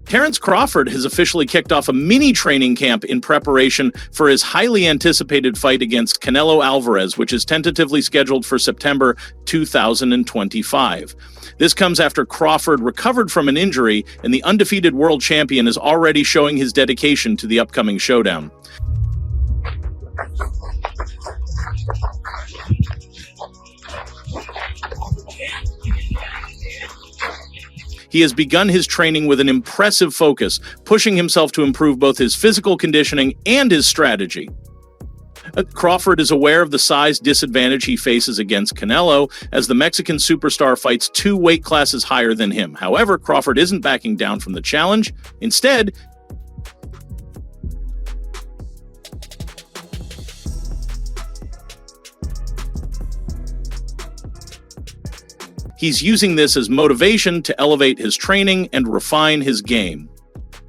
Terence Crawford has officially kicked off a mini training camp in preparation for his highly anticipated fight against Canelo Alvarez, which is tentatively scheduled for September 2025. This comes after Crawford recovered from an injury, and the undefeated world champion is already showing his dedication to the upcoming showdown. He has begun his training with an impressive focus, pushing himself to improve both his physical conditioning and his strategy. Crawford is aware of the size disadvantage he faces against Canelo, as the Mexican superstar fights 2 weight classes higher than him. However, Crawford isn't backing down from the challenge. Instead, he's using this as motivation to elevate his training and refine his game.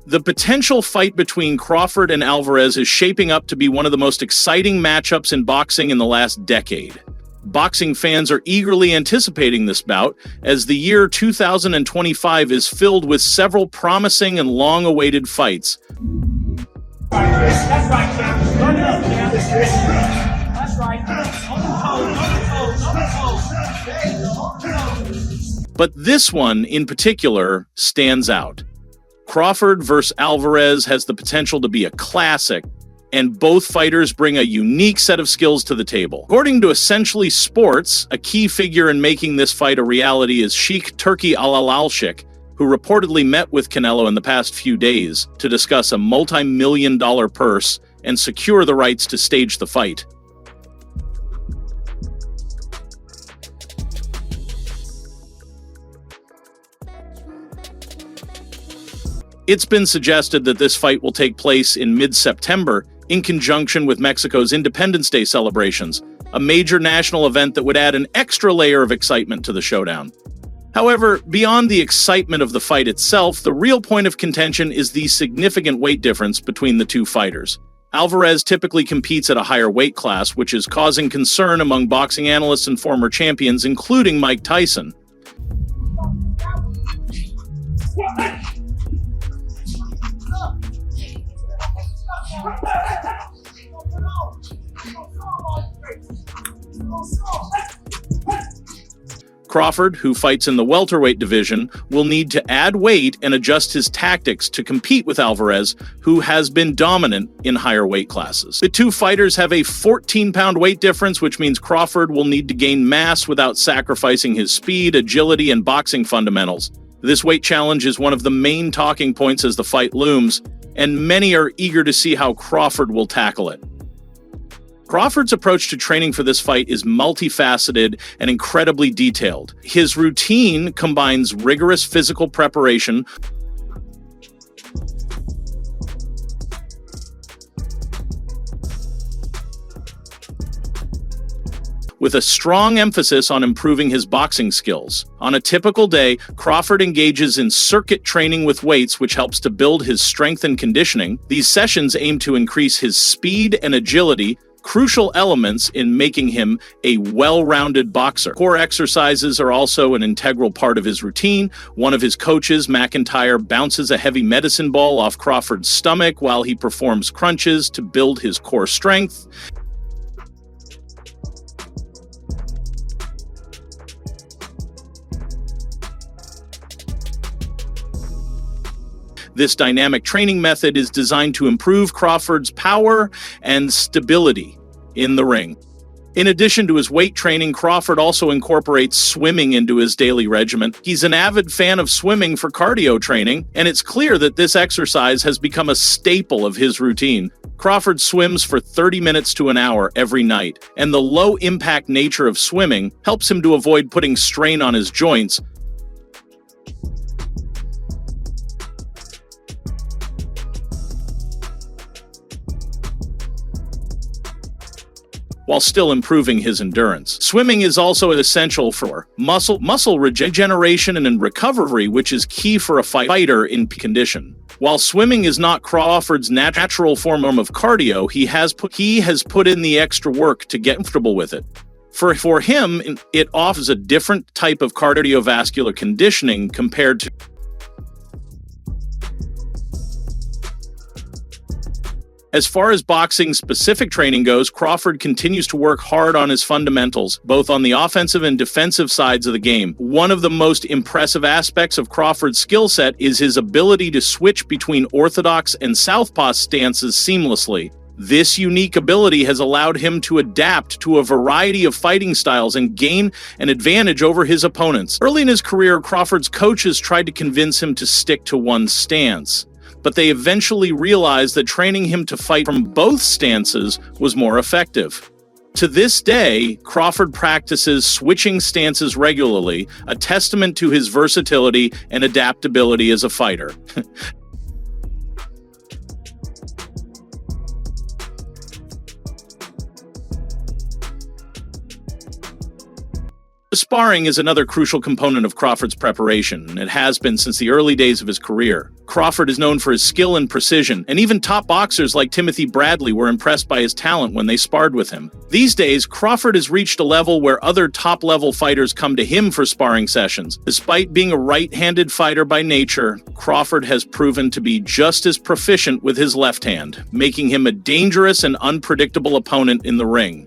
The potential fight between Crawford and Alvarez is shaping up to be one of the most exciting matchups in boxing in the last decade. Boxing fans are eagerly anticipating this bout, as the year 2025 is filled with several promising and long-awaited fights. That's right, Cam. Run it up, Cam. That's right. But this one, in particular, stands out. Crawford vs. Alvarez has the potential to be a classic, and both fighters bring a unique set of skills to the table. According to Essentially Sports, a key figure in making this fight a reality is Sheikh Turki Al-Alshik, who reportedly met with Canelo in the past few days to discuss a multi-million-dollar purse and secure the rights to stage the fight. It's been suggested that this fight will take place in mid-September in conjunction with Mexico's Independence Day celebrations, a major national event that would add an extra layer of excitement to the showdown. However, beyond the excitement of the fight itself, the real point of contention is the significant weight difference between the two fighters. Alvarez typically competes at a higher weight class, which is causing concern among boxing analysts and former champions, including Mike Tyson. Crawford, who fights in the welterweight division, will need to add weight and adjust his tactics to compete with Alvarez, who has been dominant in higher weight classes. The two fighters have a 14-pound weight difference, which means Crawford will need to gain mass without sacrificing his speed, agility, and boxing fundamentals. This weight challenge is one of the main talking points as the fight looms, and many are eager to see how Crawford will tackle it. Crawford's approach to training for this fight is multifaceted and incredibly detailed. His routine combines rigorous physical preparation with a strong emphasis on improving his boxing skills. On a typical day, Crawford engages in circuit training with weights, which helps to build his strength and conditioning. These sessions aim to increase his speed and agility, crucial elements in making him a well-rounded boxer. Core exercises are also an integral part of his routine. One of his coaches, McIntyre, bounces a heavy medicine ball off Crawford's stomach while he performs crunches to build his core strength. This dynamic training method is designed to improve Crawford's power and stability in the ring. In addition to his weight training, Crawford also incorporates swimming into his daily regimen. He's an avid fan of swimming for cardio training, and it's clear that this exercise has become a staple of his routine. Crawford swims for 30 minutes to an hour every night, and the low-impact nature of swimming helps him to avoid putting strain on his joints. while still improving his endurance. Swimming is also essential for muscle regeneration and recovery, which is key for a fighter in peak condition. While swimming is not Crawford's natural form of cardio, he has put in the extra work to get comfortable with it. For him, it offers a different type of cardiovascular conditioning compared to As far as boxing-specific training goes, Crawford continues to work hard on his fundamentals, both on the offensive and defensive sides of the game. One of the most impressive aspects of Crawford's skill set is his ability to switch between orthodox and southpaw stances seamlessly. This unique ability has allowed him to adapt to a variety of fighting styles and gain an advantage over his opponents. Early in his career, Crawford's coaches tried to convince him to stick to one stance, but they eventually realized that training him to fight from both stances was more effective. To this day, Crawford practices switching stances regularly, a testament to his versatility and adaptability as a fighter. Sparring is another crucial component of Crawford's preparation, and it has been since the early days of his career. Crawford is known for his skill and precision, and even top boxers like Timothy Bradley were impressed by his talent when they sparred with him. These days, Crawford has reached a level where other top-level fighters come to him for sparring sessions. Despite being a right-handed fighter by nature, Crawford has proven to be just as proficient with his left hand, making him a dangerous and unpredictable opponent in the ring.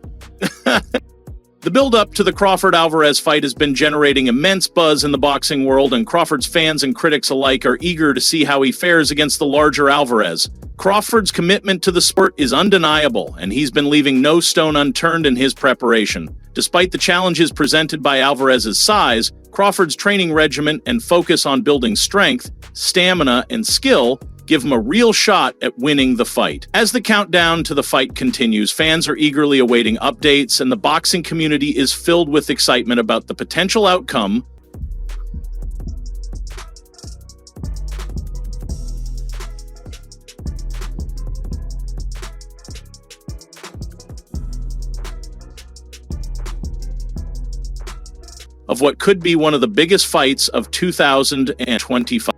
The build-up to the Crawford-Alvarez fight has been generating immense buzz in the boxing world, and Crawford's fans and critics alike are eager to see how he fares against the larger Alvarez. Crawford's commitment to the sport is undeniable, and he's been leaving no stone unturned in his preparation. Despite the challenges presented by Alvarez's size, Crawford's training regimen and focus on building strength, stamina, and skill give him a real shot at winning the fight. As the countdown to the fight continues, fans are eagerly awaiting updates, and the boxing community is filled with excitement about the potential outcome. Of what could be one of the biggest fights of 2025.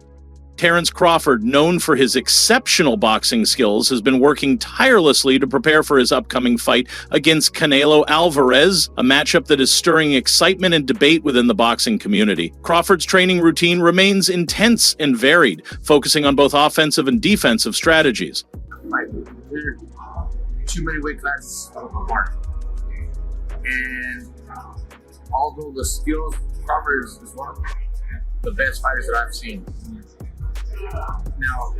Terence Crawford, known for his exceptional boxing skills, has been working tirelessly to prepare for his upcoming fight against Canelo Alvarez, a matchup that is stirring excitement and debate within the boxing community. Crawford's training routine remains intense and varied, focusing on both offensive and defensive strategies. We're too many weight classes apart. And although the skills, Crawford is one of the best fighters that I've seen. Now,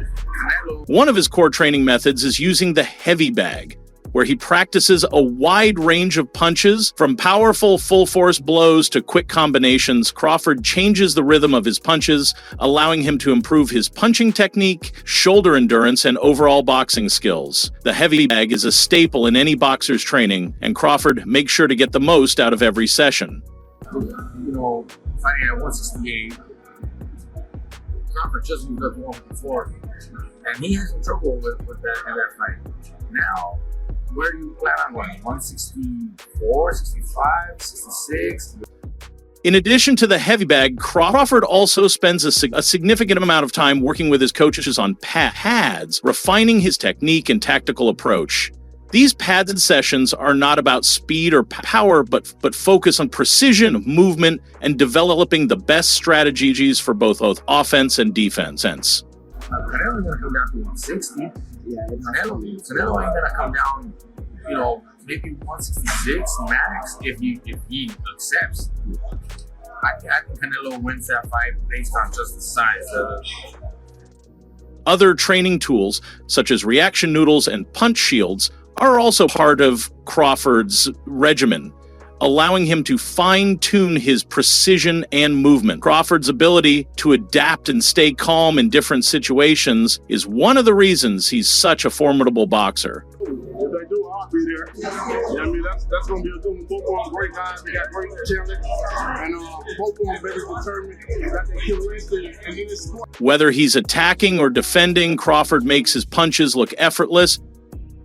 one of his core training methods is using the heavy bag, where he practices a wide range of punches, from powerful full-force blows to quick combinations. Crawford changes the rhythm of his punches, allowing him to improve his punching technique, shoulder endurance, and overall boxing skills. The heavy bag is a staple in any boxer's training, and Crawford makes sure to get the most out of every session. Fighting at 168, Crawford just moved up one before, and he had some trouble with that in that fight. Now, where do you plan on going? 164, 65, 66? In addition to the heavy bag, Crawford also spends a significant amount of time working with his coaches on pads, refining his technique and tactical approach. These padded sessions are not about speed or power, but focus on precision, movement, and developing the best strategies for both offense and defense. Canelo's going to come down to 160. Yeah, Canelo ain't going to come down, maybe 166 max if he accepts. I think Canelo wins that fight based on just the size. Other training tools, such as reaction noodles and punch shields, are also part of Crawford's regimen, allowing him to fine-tune his precision and movement. Crawford's ability to adapt and stay calm in different situations is one of the reasons he's such a formidable boxer. If they do, I'll be there. That's going to be a good one. Both of them great guys. They got great talent. And both of them very determined. They got their killer instinct. And in this sport, whether he's attacking or defending, Crawford makes his punches look effortless.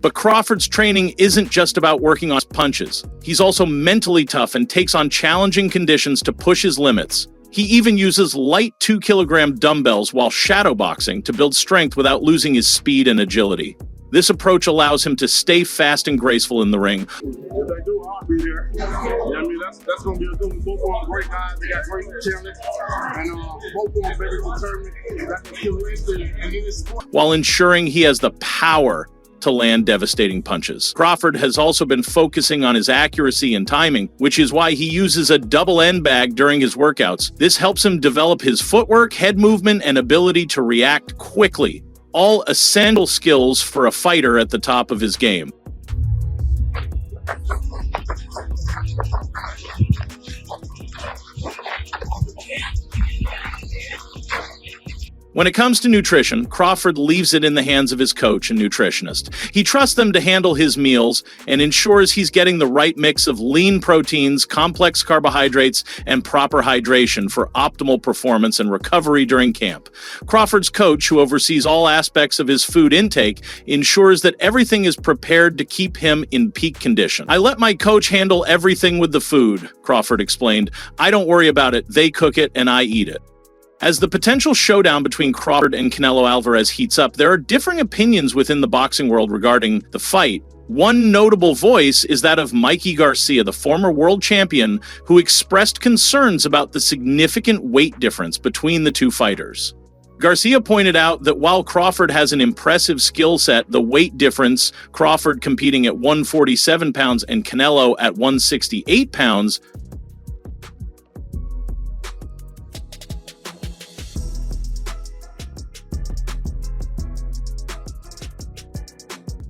But Crawford's training isn't just about working on punches. He's also mentally tough and takes on challenging conditions to push his limits. He even uses light 2-kilogram dumbbells while shadowboxing to build strength without losing his speed and agility. This approach allows him to stay fast and graceful in the ring. If they do, I'll be there. You know what I mean? That's going to be a good one. Both of them great guys. They got great challenge. And both of them very determined. Got the killer instinct in this sport. While ensuring he has the power to land devastating punches. Crawford has also been focusing on his accuracy and timing, which is why he uses a double end bag during his workouts. This helps him develop his footwork, head movement, and ability to react quickly. All essential skills for a fighter at the top of his game. When it comes to nutrition, Crawford leaves it in the hands of his coach and nutritionist. He trusts them to handle his meals and ensures he's getting the right mix of lean proteins, complex carbohydrates, and proper hydration for optimal performance and recovery during camp. Crawford's coach, who oversees all aspects of his food intake, ensures that everything is prepared to keep him in peak condition. "I let my coach handle everything with the food," Crawford explained. "I don't worry about it. They cook it and I eat it." As the potential showdown between Crawford and Canelo Alvarez heats up, there are differing opinions within the boxing world regarding the fight. One notable voice is that of Mikey Garcia, the former world champion, who expressed concerns about the significant weight difference between the two fighters. Garcia pointed out that while Crawford has an impressive skill set, the weight difference, Crawford competing at 147 pounds and Canelo at 168 pounds,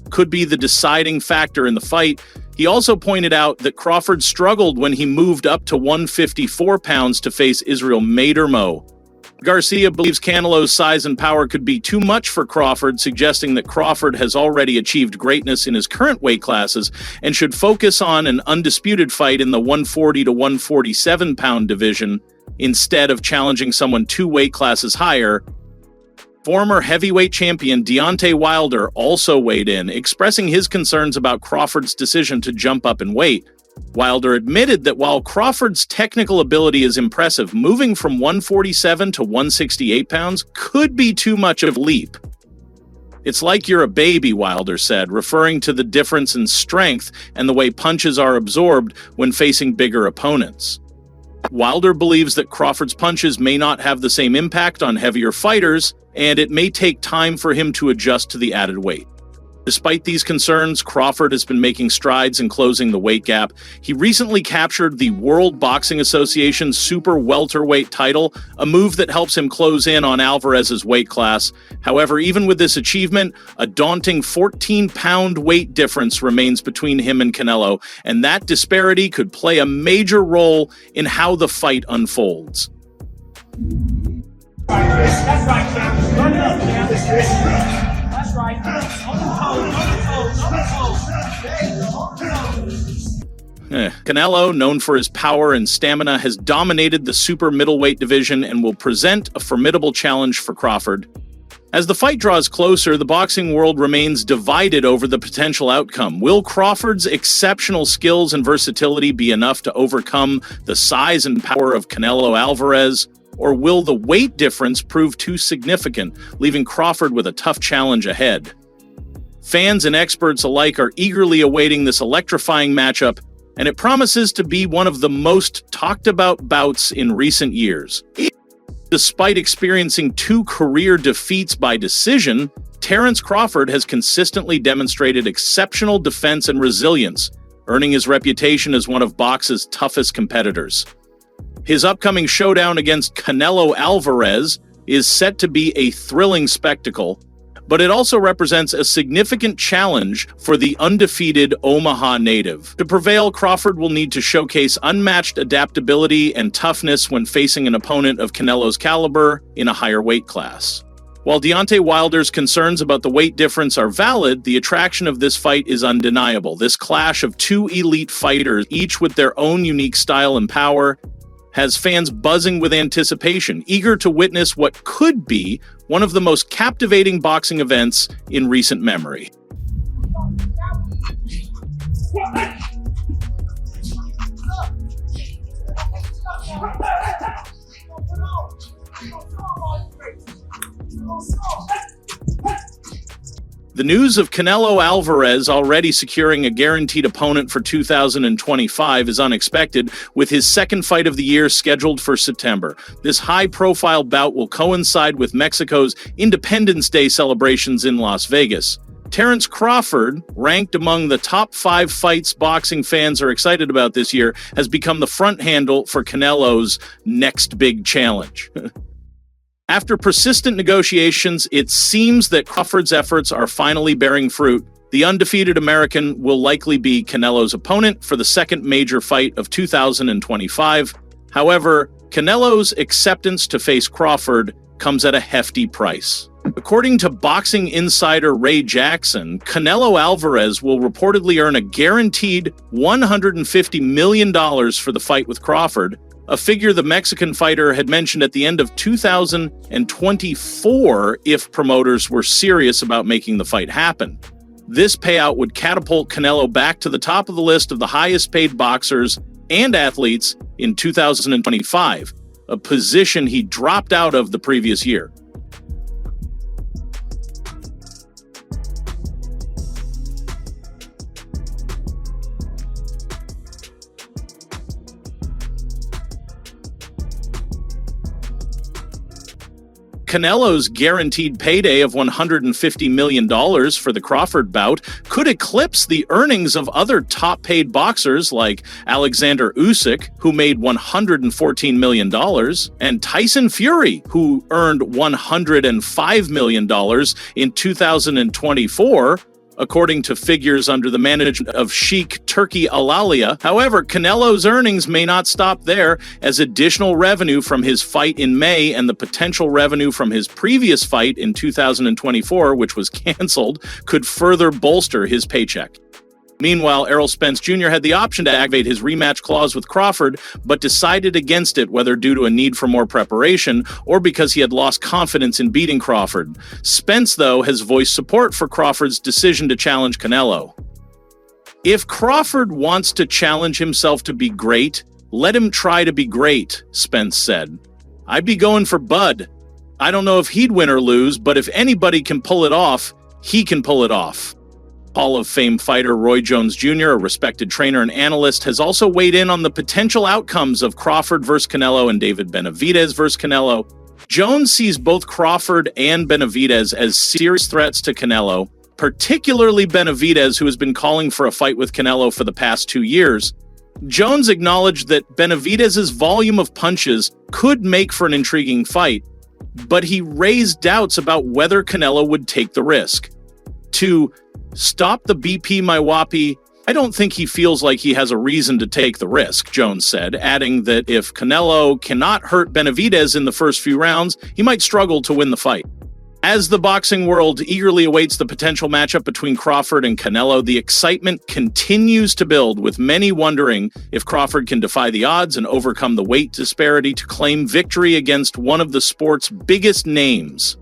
could be the deciding factor in the fight. He also pointed out that Crawford struggled when he moved up to 154 pounds to face Israel Madermo. Garcia believes Canelo's size and power could be too much for Crawford, suggesting that Crawford has already achieved greatness in his current weight classes and should focus on an undisputed fight in the 140 to 147 pound division instead of challenging someone 2 weight classes higher. Former heavyweight champion Deontay Wilder also weighed in, expressing his concerns about Crawford's decision to jump up in weight. Wilder admitted that while Crawford's technical ability is impressive, moving from 147 to 168 pounds could be too much of a leap. "It's like you're a baby," Wilder said, referring to the difference in strength and the way punches are absorbed when facing bigger opponents. Wilder believes that Crawford's punches may not have the same impact on heavier fighters, and it may take time for him to adjust to the added weight. Despite these concerns, Crawford has been making strides in closing the weight gap. He recently captured the World Boxing Association super welterweight title, a move that helps him close in on Alvarez's weight class. However, even with this achievement, a daunting 14-pound weight difference remains between him and Canelo, and that disparity could play a major role in how the fight unfolds. That's right, Cam. Run it up, Cam. That's right. On the toes. Canelo, known for his power and stamina, has dominated the super middleweight division and will present a formidable challenge for Crawford. As the fight draws closer, the boxing world remains divided over the potential outcome. Will Crawford's exceptional skills and versatility be enough to overcome the size and power of Canelo Alvarez? Or will the weight difference prove too significant, leaving Crawford with a tough challenge ahead? Fans and experts alike are eagerly awaiting this electrifying matchup, and it promises to be one of the most talked about bouts in recent years. Despite experiencing 2 career defeats by decision, Terence Crawford has consistently demonstrated exceptional defense and resilience, earning his reputation as one of boxing's toughest competitors. His upcoming showdown against Canelo Alvarez is set to be a thrilling spectacle, but it also represents a significant challenge for the undefeated Omaha native. To prevail, Crawford will need to showcase unmatched adaptability and toughness when facing an opponent of Canelo's caliber in a higher weight class. While Deontay Wilder's concerns about the weight difference are valid, the attraction of this fight is undeniable. This clash of 2 elite fighters, each with their own unique style and power, has fans buzzing with anticipation, eager to witness what could be one of the most captivating boxing events in recent memory. The news of Canelo Alvarez already securing a guaranteed opponent for 2025 is unexpected, with his second fight of the year scheduled for September. This high-profile bout will coincide with Mexico's Independence Day celebrations in Las Vegas. Terence Crawford, ranked among the top 5 fights boxing fans are excited about this year, has become the front handle for Canelo's next big challenge. After persistent negotiations, it seems that Crawford's efforts are finally bearing fruit. The undefeated American will likely be Canelo's opponent for the second major fight of 2025. However, Canelo's acceptance to face Crawford comes at a hefty price. According to boxing insider Ray Jackson, Canelo Alvarez will reportedly earn a guaranteed $150 million for the fight with Crawford, a figure the Mexican fighter had mentioned at the end of 2024 if promoters were serious about making the fight happen. This payout would catapult Canelo back to the top of the list of the highest paid boxers and athletes in 2025, a position he dropped out of the previous year. Canelo's guaranteed payday of $150 million for the Crawford bout could eclipse the earnings of other top-paid boxers like Alexander Usyk, who made $114 million, and Tyson Fury, who earned $105 million in 2024, according to figures under the management of Sheikh Turki Alalia. However, Canelo's earnings may not stop there, as additional revenue from his fight in May and the potential revenue from his previous fight in 2024, which was canceled, could further bolster his paycheck. Meanwhile, Errol Spence Jr. had the option to activate his rematch clause with Crawford, but decided against it, whether due to a need for more preparation or because he had lost confidence in beating Crawford. Spence, though, has voiced support for Crawford's decision to challenge Canelo. If Crawford wants to challenge himself to be great, let him try to be great, Spence said. I'd be going for Bud. I don't know if he'd win or lose, but if anybody can pull it off, he can pull it off. Hall of Fame fighter Roy Jones Jr., a respected trainer and analyst, has also weighed in on the potential outcomes of Crawford vs. Canelo and David Benavidez vs. Canelo. Jones sees both Crawford and Benavidez as serious threats to Canelo, particularly Benavidez, who has been calling for a fight with Canelo for the past 2 years. Jones acknowledged that Benavidez's volume of punches could make for an intriguing fight, but he raised doubts about whether Canelo would take the risk. To stop the BP my whoppy, I don't think he feels like he has a reason to take the risk, Jones said, adding that if Canelo cannot hurt Benavidez in the first few rounds, he might struggle to win the fight. As the boxing world eagerly awaits the potential matchup between Crawford and Canelo, the excitement continues to build, with many wondering if Crawford can defy the odds and overcome the weight disparity to claim victory against one of the sport's biggest names.